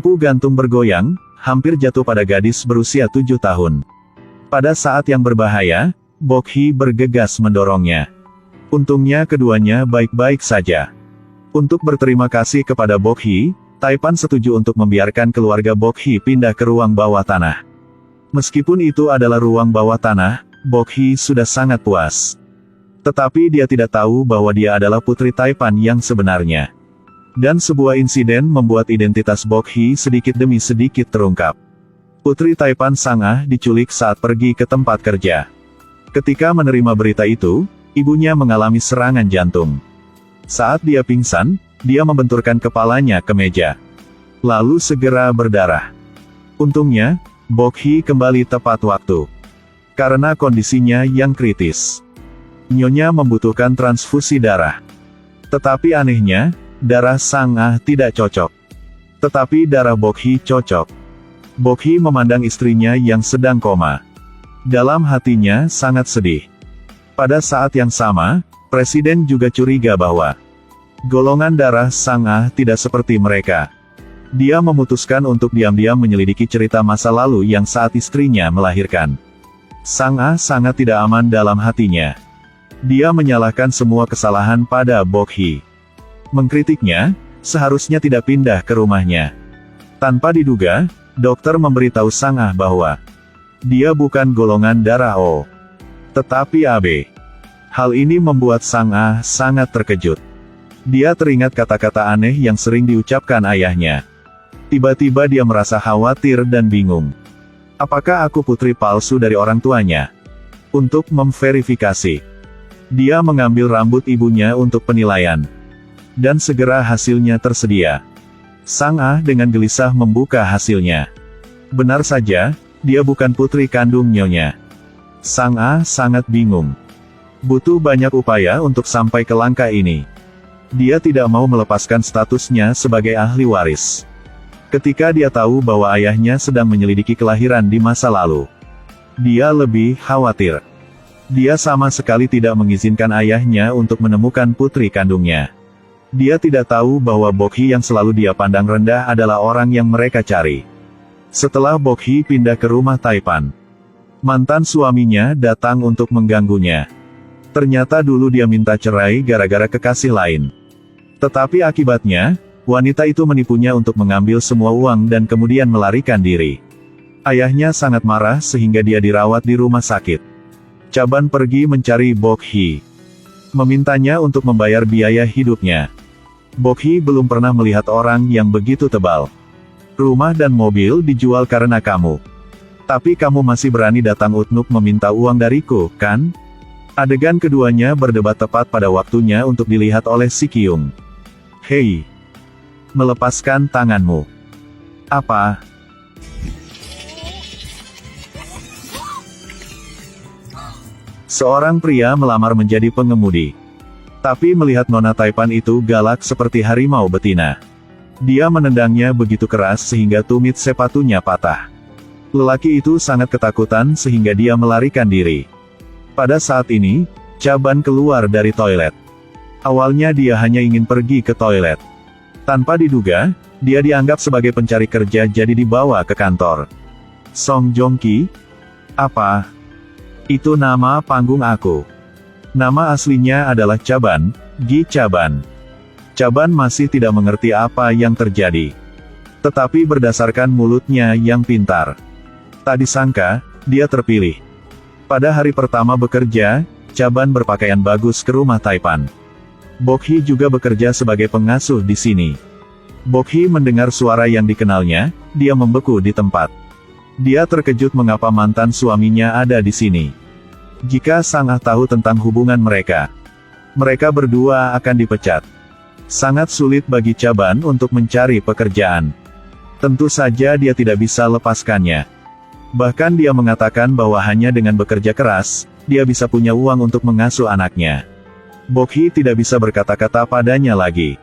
Lampu gantung bergoyang, hampir jatuh pada gadis berusia 7 tahun. Pada saat yang berbahaya, Bok-hee bergegas mendorongnya. Untungnya keduanya baik-baik saja. Untuk berterima kasih kepada Bok-hee, Taipan setuju untuk membiarkan keluarga Bok-hee pindah ke ruang bawah tanah. Meskipun itu adalah ruang bawah tanah, Bok-hee sudah sangat puas. Tetapi dia tidak tahu bahwa dia adalah putri Taipan yang sebenarnya. Dan sebuah insiden membuat identitas Bok-hee sedikit demi sedikit terungkap. Putri Taipan Sang-ah diculik saat pergi ke tempat kerja. Ketika menerima berita itu, ibunya mengalami serangan jantung. Saat dia pingsan, dia membenturkan kepalanya ke meja. Lalu segera berdarah. Untungnya, Bok-hee kembali tepat waktu. Karena kondisinya yang kritis. Nyonya membutuhkan transfusi darah. Tetapi anehnya, darah Sang-ah tidak cocok. Tetapi darah Bok-hee cocok. Bok-hee memandang istrinya yang sedang koma. Dalam hatinya sangat sedih. Pada saat yang sama, Presiden juga curiga bahwa golongan darah Sang-ah tidak seperti mereka. Dia memutuskan untuk diam-diam menyelidiki cerita masa lalu yang saat istrinya melahirkan. Sang-ah sangat tidak aman dalam hatinya. Dia menyalahkan semua kesalahan pada Bok-hee. Mengkritiknya, seharusnya tidak pindah ke rumahnya. Tanpa diduga, dokter memberitahu Sang-ah bahwa dia bukan golongan darah O, tetapi AB. Hal ini membuat Sang-ah sangat terkejut. Dia teringat kata-kata aneh yang sering diucapkan ayahnya. Tiba-tiba dia merasa khawatir dan bingung. Apakah aku putri palsu dari orang tuanya? Untuk memverifikasi, dia mengambil rambut ibunya untuk penilaian. Dan segera hasilnya tersedia. Sang-ah dengan gelisah membuka hasilnya. Benar saja, dia bukan putri kandung nyonya. Sang-ah sangat bingung. Butuh banyak upaya untuk sampai ke langkah ini. Dia tidak mau melepaskan statusnya sebagai ahli waris. Ketika dia tahu bahwa ayahnya sedang menyelidiki kelahiran di masa lalu, dia lebih khawatir. Dia sama sekali tidak mengizinkan ayahnya untuk menemukan putri kandungnya. Dia tidak tahu bahwa Bok-hee yang selalu dia pandang rendah adalah orang yang mereka cari. Setelah Bok-hee pindah ke rumah Taipan, mantan suaminya datang untuk mengganggunya. Ternyata dulu dia minta cerai gara-gara kekasih lain. Tetapi akibatnya, wanita itu menipunya untuk mengambil semua uang dan kemudian melarikan diri. Ayahnya sangat marah sehingga dia dirawat di rumah sakit. Chaban pergi mencari Bok-hee, memintanya untuk membayar biaya hidupnya. Bok-hee belum pernah melihat orang yang begitu tebal. Rumah dan mobil dijual karena kamu. Tapi kamu masih berani datang untuk meminta uang dariku, kan? Adegan keduanya berdebat tepat pada waktunya untuk dilihat oleh Si Kyung. Hei! Melepaskan tanganmu. Apa? Seorang pria melamar menjadi pengemudi. Tapi melihat Nona Taipan itu galak seperti harimau betina. Dia menendangnya begitu keras sehingga tumit sepatunya patah. Lelaki itu sangat ketakutan sehingga dia melarikan diri. Pada saat ini, Chaban keluar dari toilet. Awalnya dia hanya ingin pergi ke toilet. Tanpa diduga, dia dianggap sebagai pencari kerja jadi dibawa ke kantor. Song Joong-ki? Apa? Itu nama panggung aku. Nama aslinya adalah Chaban, Gi Chaban. Chaban masih tidak mengerti apa yang terjadi. Tetapi berdasarkan mulutnya yang pintar, tak disangka, dia terpilih. Pada hari pertama bekerja, Chaban berpakaian bagus ke rumah Taipan. Bok-hee juga bekerja sebagai pengasuh di sini. Bok-hee mendengar suara yang dikenalnya, dia membeku di tempat. Dia terkejut mengapa mantan suaminya ada di sini. Jika Sang-ah tahu tentang hubungan mereka, mereka berdua akan dipecat. Sangat sulit bagi Chaban untuk mencari pekerjaan. Tentu saja dia tidak bisa lepaskannya. Bahkan dia mengatakan bahwa hanya dengan bekerja keras, dia bisa punya uang untuk mengasuh anaknya. Bok-hee tidak bisa berkata-kata padanya lagi.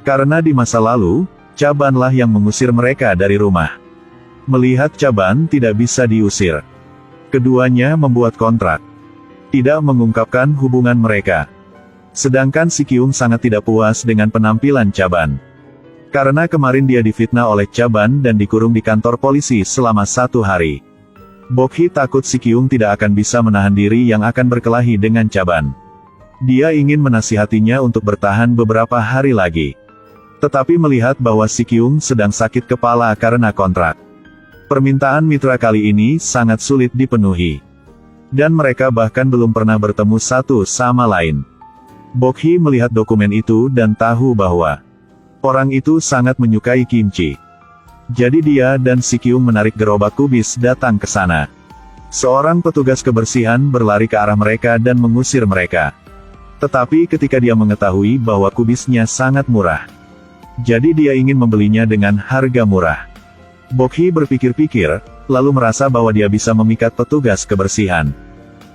Karena di masa lalu, Chabanlah yang mengusir mereka dari rumah. Melihat Chaban tidak bisa diusir, keduanya membuat kontrak. Tidak mengungkapkan hubungan mereka. Sedangkan Si Kyung sangat tidak puas dengan penampilan Chaban. Karena kemarin dia difitnah oleh Chaban dan dikurung di kantor polisi selama 1 hari. Bok-hee takut Si Kyung tidak akan bisa menahan diri yang akan berkelahi dengan Chaban. Dia ingin menasihatinya untuk bertahan beberapa hari lagi. Tetapi melihat bahwa Si Kyung sedang sakit kepala karena kontrak, permintaan mitra kali ini sangat sulit dipenuhi. Dan mereka bahkan belum pernah bertemu satu sama lain. Bok-hee melihat dokumen itu dan tahu bahwa orang itu sangat menyukai kimchi. Jadi dia dan Si Kyung menarik gerobak kubis datang ke sana. Seorang petugas kebersihan berlari ke arah mereka dan mengusir mereka. Tetapi ketika dia mengetahui bahwa kubisnya sangat murah, jadi dia ingin membelinya dengan harga murah. Bok-hee berpikir-pikir, lalu merasa bahwa dia bisa memikat petugas kebersihan.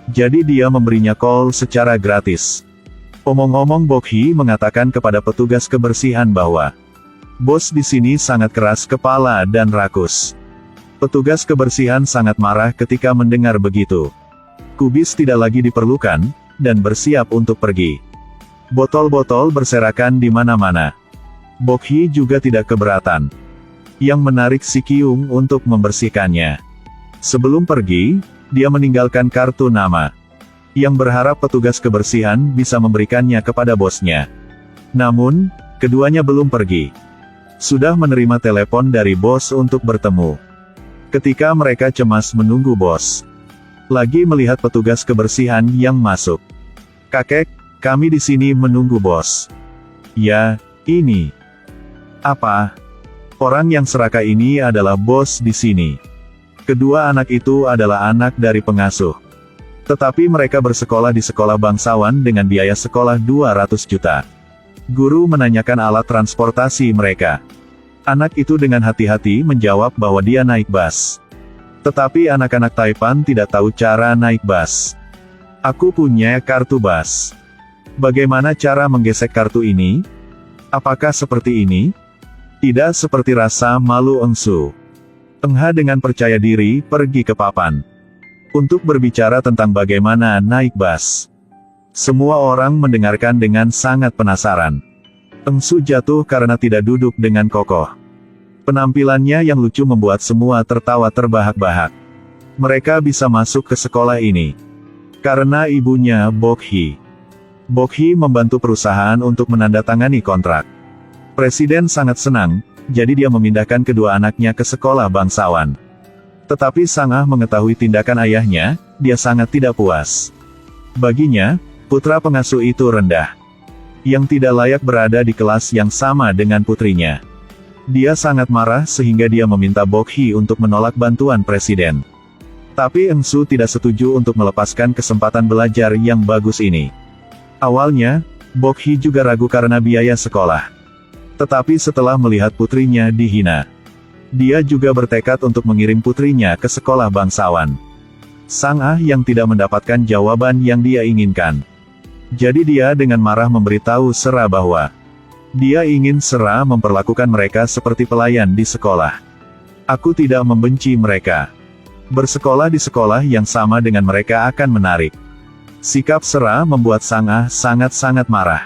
Jadi dia memberinya call secara gratis. Omong-omong Bok-hee mengatakan kepada petugas kebersihan bahwa bos di sini sangat keras kepala dan rakus. Petugas kebersihan sangat marah ketika mendengar begitu. Kubis tidak lagi diperlukan, dan bersiap untuk pergi. Botol-botol berserakan di mana-mana. Bok-hee juga tidak keberatan. Yang menarik Si Kyung untuk membersihkannya. Sebelum pergi, dia meninggalkan kartu nama. Yang berharap petugas kebersihan bisa memberikannya kepada bosnya. Namun, keduanya belum pergi. Sudah menerima telepon dari bos untuk bertemu. Ketika mereka cemas menunggu bos lagi melihat petugas kebersihan yang masuk. "Kakek, kami di sini menunggu bos." "Ya, ini." "Apa?" "Orang yang serakah ini adalah bos di sini." Kedua anak itu adalah anak dari pengasuh. Tetapi mereka bersekolah di sekolah bangsawan dengan biaya sekolah 200 juta. Guru menanyakan alat transportasi mereka. Anak itu dengan hati-hati menjawab bahwa dia naik bus. Tetapi anak-anak Taipan tidak tahu cara naik bus. "Aku punya kartu bus." "Bagaimana cara menggesek kartu ini? Apakah seperti ini?" Tidak seperti rasa malu Engsu. Engha dengan percaya diri pergi ke papan untuk berbicara tentang bagaimana naik bus. Semua orang mendengarkan dengan sangat penasaran. Engsu jatuh karena tidak duduk dengan kokoh. Penampilannya yang lucu membuat semua tertawa terbahak-bahak. Mereka bisa masuk ke sekolah ini karena ibunya Bok-hee. Bok-hee membantu perusahaan untuk menandatangani kontrak. Presiden sangat senang, jadi dia memindahkan kedua anaknya ke sekolah bangsawan. Tetapi Sang-ah mengetahui tindakan ayahnya, dia sangat tidak puas. Baginya, putra pengasuh itu rendah, yang tidak layak berada di kelas yang sama dengan putrinya. Dia sangat marah sehingga dia meminta Bok-hee untuk menolak bantuan presiden. Tapi Engsu tidak setuju untuk melepaskan kesempatan belajar yang bagus ini. Awalnya, Bok-hee juga ragu karena biaya sekolah. Tetapi setelah melihat putrinya dihina, dia juga bertekad untuk mengirim putrinya ke sekolah bangsawan. Sang-ah yang tidak mendapatkan jawaban yang dia inginkan. Jadi dia dengan marah memberitahu Sera bahwa dia ingin Sera memperlakukan mereka seperti pelayan di sekolah. "Aku tidak membenci mereka. Bersekolah di sekolah yang sama dengan mereka akan menarik." Sikap Sera membuat Sang-ah sangat-sangat marah.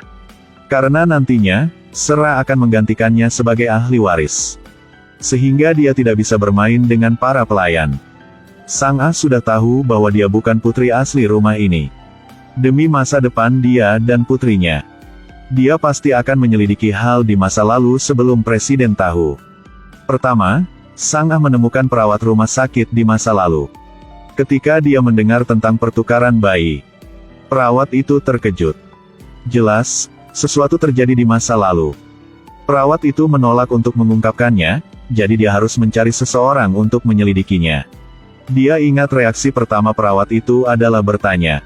Karena nantinya, Sera akan menggantikannya sebagai ahli waris. Sehingga dia tidak bisa bermain dengan para pelayan. Sang-ah sudah tahu bahwa dia bukan putri asli rumah ini. Demi masa depan dia dan putrinya, dia pasti akan menyelidiki hal di masa lalu sebelum presiden tahu. Pertama, Sang-ah menemukan perawat rumah sakit di masa lalu. Ketika dia mendengar tentang pertukaran bayi, perawat itu terkejut. Jelas, sesuatu terjadi di masa lalu. Perawat itu menolak untuk mengungkapkannya, jadi dia harus mencari seseorang untuk menyelidikinya. Dia ingat reaksi pertama perawat itu adalah bertanya,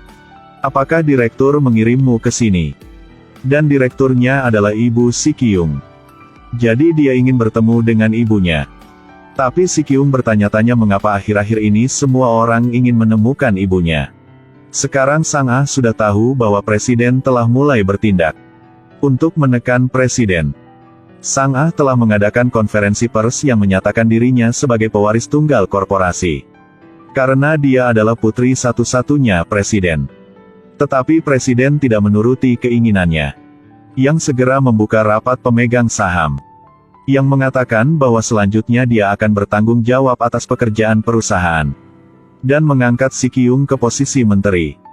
"Apakah direktur mengirimmu ke sini?" Dan direkturnya adalah ibu Si Kyung. Jadi dia ingin bertemu dengan ibunya. Tapi Si Kyung bertanya-tanya mengapa akhir-akhir ini semua orang ingin menemukan ibunya. Sekarang Sang-ah sudah tahu bahwa presiden telah mulai bertindak untuk menekan presiden. Sang-ah telah mengadakan konferensi pers yang menyatakan dirinya sebagai pewaris tunggal korporasi. Karena dia adalah putri satu-satunya presiden. Tetapi presiden tidak menuruti keinginannya, yang segera membuka rapat pemegang saham. yang mengatakan bahwa selanjutnya dia akan bertanggung jawab atas pekerjaan perusahaan dan mengangkat Si Kyung ke posisi menteri.